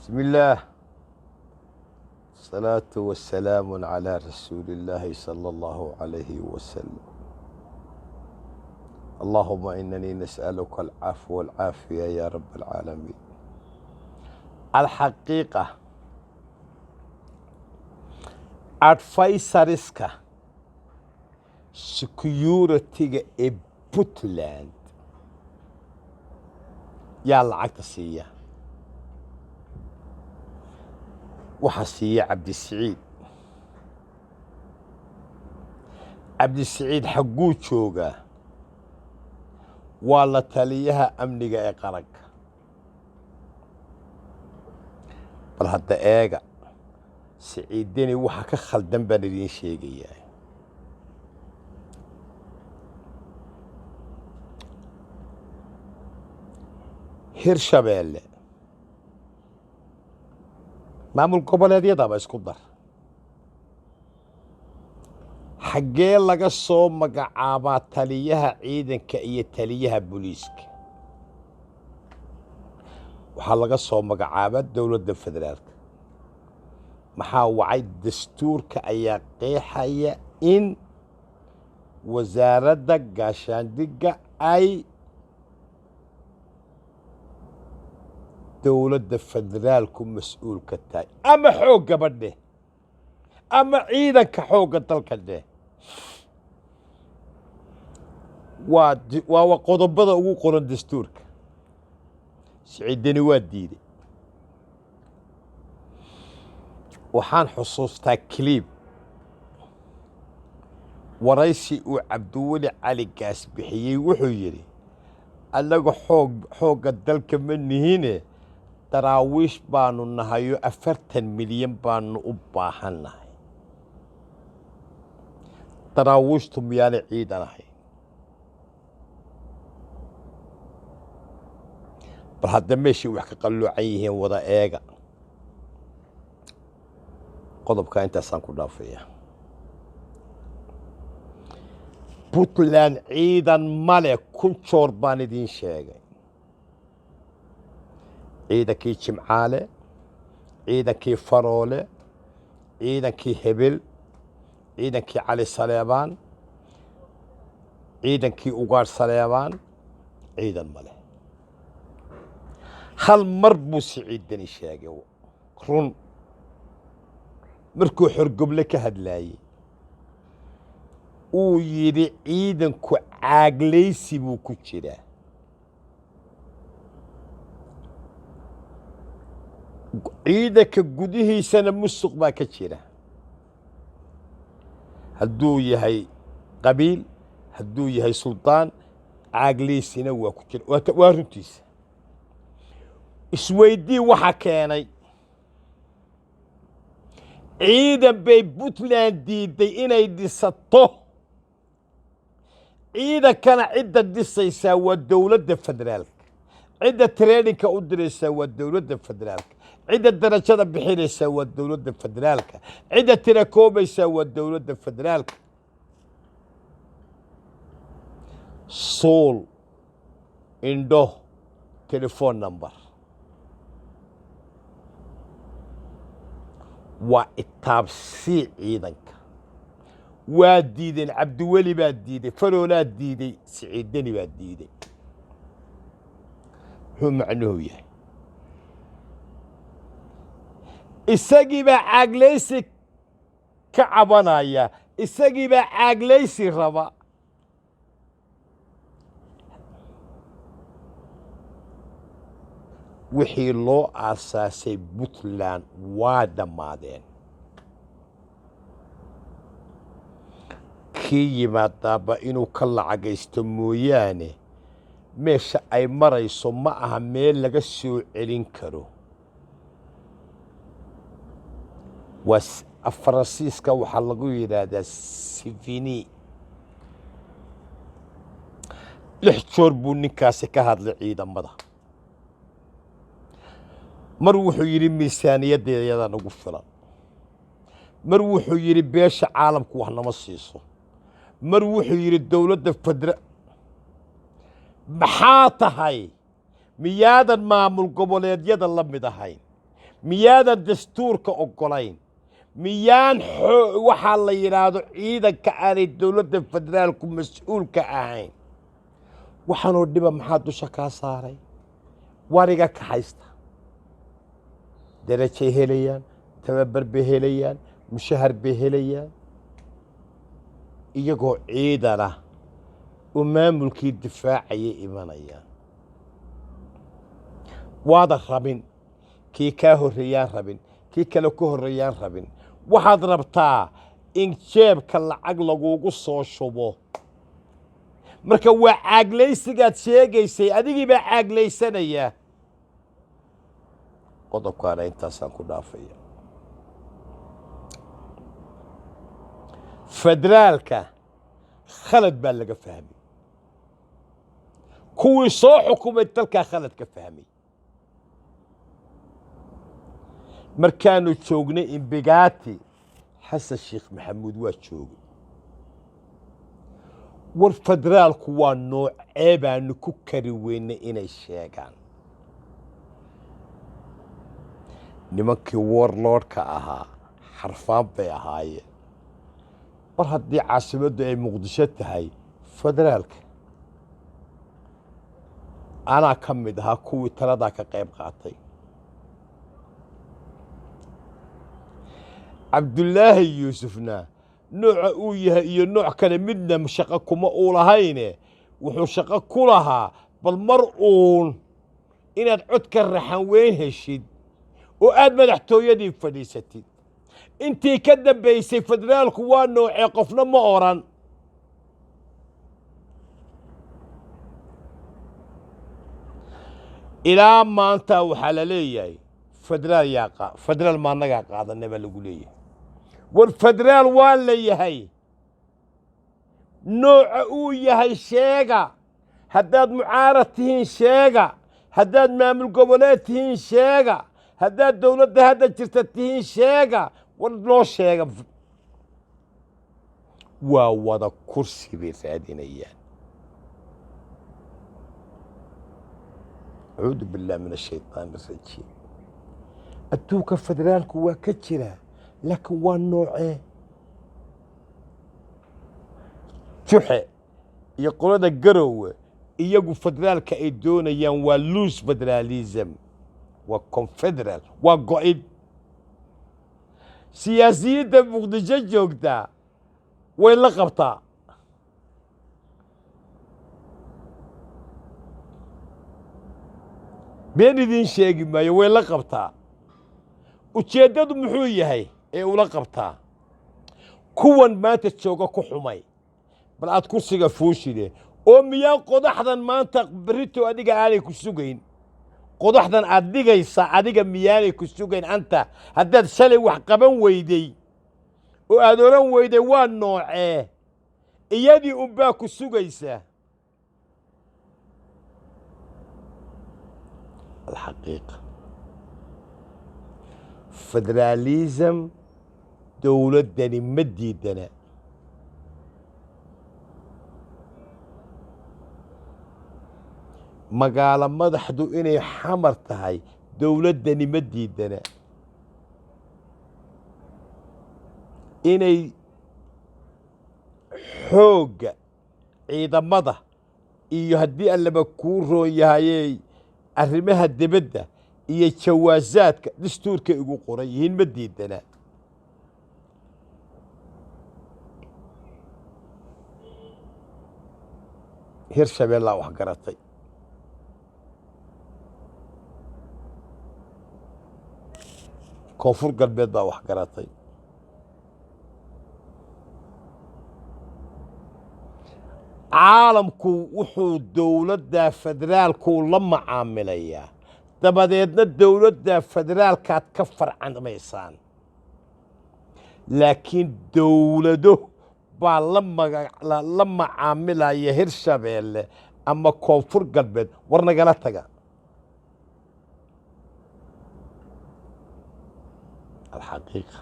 بسم الله الصلاة والسلام على رسول الله صلى الله عليه وسلم. اللهم إنني نسألك العفو والعافية يا رب العالمين. الحقيقة advisoriska security-ga ee Puntland yaa lacagta siiya. waxaa siiya cabdisiciid xagguu joogaa? waa la taliyaha amniga ee qaranka. bal hadda eega siciidani waxa ka khaldan baan idiin sheegayaa. hirshabeelle maamul goboleedyadaba isku dar. xaggee laga soo magacaabaa taliyaha ciidanka iyo taliyaha booliiska? waxaa laga soo magacaabaa dowladda federaalka. maxaa wacay? dastuurka ayaa qeexaya in wasaaradda gaashaandhigga ay dowladda federaalku mas-uul ka tahay, ama xoogga badhe ama ciidanka xoogga dalka dheh. waa qodobada ugu qoran dastuurka. siciidani waa diiday. waxaan xusuustaa kiliib waraysi uu cabdiweli cali gaas bixiyey. wuxuu yidhi annaga xoogga dalka ma nihine daraawiish baanu nahayo 40 milyan baanu u baahan nahay. daraawiishtu miyaanay ciidan ahayn? bal hadda meeshii wax ka qalloocan yihiin wada eega. qodobka intaasaan ku dhaafaya. Puntland ciidan male. kun joor baan idiin sheegay. ciidankii jimcaale, ciidankii faroole, ciidankii hebel, ciidankii cali saleebaan, ciidankii ugaadh saleebaan, ciidan male. hal mar buu siciidani sheegay run markuu xorgoble ka hadlaayey. uu yidhi ciidanku caaglaysi buu ku jiraa. ciidanka gudihiisana musuq baa ka jira. hadduu yahay qabiil, hadduu yahay suldaan, caaglaysina waa ku jira. waa runtiisa. isweydii waxa keenay ciidan bay Puntland diiday inay dhisato. ciidankana cidda dhisaysaa waa dowladda federaalka. cidda traininka u diraysaa waa dowladda federaalka. cidda darajada bixinaysaa waa dowladda federaalka. cidda tirakoobaysaa waa dowladda federaalka. sool indho telephone number waa itaabsii ciidanka. waa diideen. cabdiweli baa diiday, faroolaa diiday, siciidani baa diiday. muxuu macnuhu yahay? isagii baa caaglaysi ka cabanaya. isagii baa caaglaysi raba. wixii loo aasaasay Puntland waa dhammaadeen. kii yimaadaaba inuu ka lacagaysto mooyaane meesha ay marayso ma aha meel laga soo celin karo. waa faransiiska waxaa lagu yidhaahdaa sivini. 6 joor buu ninkaasi ka hadlay ciidamada. mar wuxuu yidhi miisaaniyaddeeda nagu filan. mar wuxuu yidhi beesha caalamku wax nama siiso. mar wuxuu yidhi dowladda federaal. maxaa tahay? miyaadan maamul goboleedyada la mid ahayn? ميادا الدستور كأقولين ميان وحال يرادو عيدا كأني الدولة الفدرال كمسؤول كأهين وحنو دبا محادو شكا صاري واريغا كحيستا درجة هليان تببر بهليان مشهر بهليان iyagoo ciidan ah oo maamulkii difaacayay imanayaan waada rabin kii ka horreeyaan rabin kii kale ku horreeyaan rabin waxaad rabtaa in jeebka lacag lagugu soo shubo marka waa caaglaysigaad sheegaysay adigii baa caaglaysanaya qodobkaana intaasaan ku dhaafaya federaalka khalad baa laga fahmay kuwii soo xukumay dalkaa khalad ka fahmay markaanu joognay imbigaati xasan sheekh maxamuud waa joogay war federaalku waa noocee baanu ku kari weynay inay sheegaan nimankii warlordka ahaa xarfaan bay ahaayeen mar haddii caasimaddu ay muqdisho tahay federaalka anaa ka mid ahaa kuwii taladaa ka qayb qaatay cabdullaahi yuusufna nooca uu yahay iyo nooc kale midna shaqo kuma uu lahayne wuxuu shaqo ku lahaa bal mar uun inaad codka raxan weyn heshid oo aad madaxtooyadii fadhiisatid intii ka dambaysay federaalku waa noocee qofna ma oran ilaa maanta waxaa la leeyahay federaal ma annagaa qaadanay baa lagu leeyahay war federaal waa la yahay nooca uu yahay sheega haddaad mucaarad tihiin sheega haddaad maamul goboleed tihiin sheega haddaad dawladda hadda jirta tihiin sheega war noo sheega waa wada kursi bay raadinayaan acuudu billahi min ashaytaan arajiim adduunka federaalku waa ka jiraa laakiin waa noocee juxe iyo qolada garowe iyagu federaalka ay doonayaan waa loose federalism waa confederal waa go'id siyaasiyadda muqdisho joogtaa way la qabtaa been idiin sheegi maayo way la qabtaa ujeeddadu muxuu yahay ee ula qabtaa kuwan maanta jooga ku xumay bal aad kursiga fuushide oo miyaan qodaxdan maanta berito adiga aanay ku sugayn qodaxdan aad dhigaysa adiga miyaanay ku sugayn anta haddaad shalay wax qaban weyday oo aad oran weyday waa noocee iyadii unbaa ku sugaysa الحقيقة فدراليزم دولة داني مديدنا مقالة مدحدو إني حمرتهاي دولة داني مديدنا إني حوق عيدا مدح إيو هدي اللي بكورو يهايي arrimaha dibadda iyo jawaasaadka dastuurka ugu qoran yihiin ma diidana hirshabeellaa wax garatay koonfur galbeed baa wax garatay caalamku wuxuu dowladda federaalku la macaamilayaa dabadeedna dowladda federaalkaad ka farcamaysaan laakiin dowlado baa la macaamilaya hirshabeelle ama koonfur galbeed war nagala taga alxaqiiqa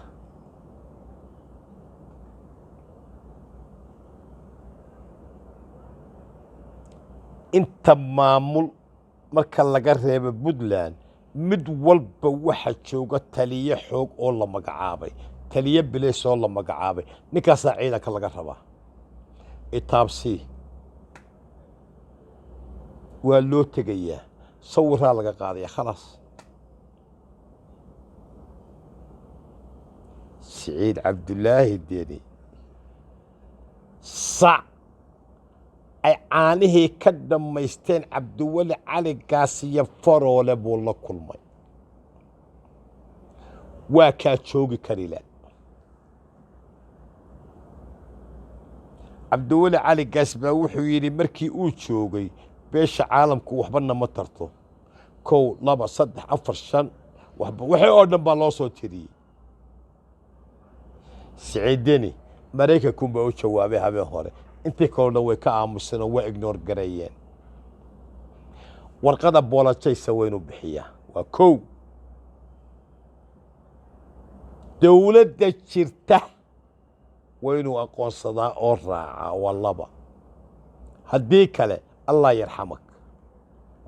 inta maamul marka laga reebo Puntland mid walba waxa jooga taliye xoog oo la magacaabay taliye bileys oo la magacaabay ninkaasaa ciidanka laga rabaa itaabsii waa loo tegayaa sawiraa laga qaadaya khalaas سعيد عبد الله الديني صع أي عانيه كدم ميستين عبد الولي علي قاسية فرو لبو الله كل مي واكا شوقي كريلان عبد الولي علي قاسية وحويري مركي او شوقي بيش عالم كو وحبنا مطرتو كو لابا صدح أفر شن وحي أردن بالوصو تري سعيدني مريكا كون باو جوابي هابين هوري انتي كورنا way ka aamuseen oo way ignore gareeyeen warqada boolajay sawaynu bixiya waa kow dawladda jirta waynu aqoonsadaa oo raaca waa laba haddii kale allah yarxamak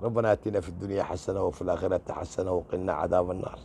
ربنا آتنا في الدنيا حسنة وفي الآخرة حسنة وقنا عذاب النار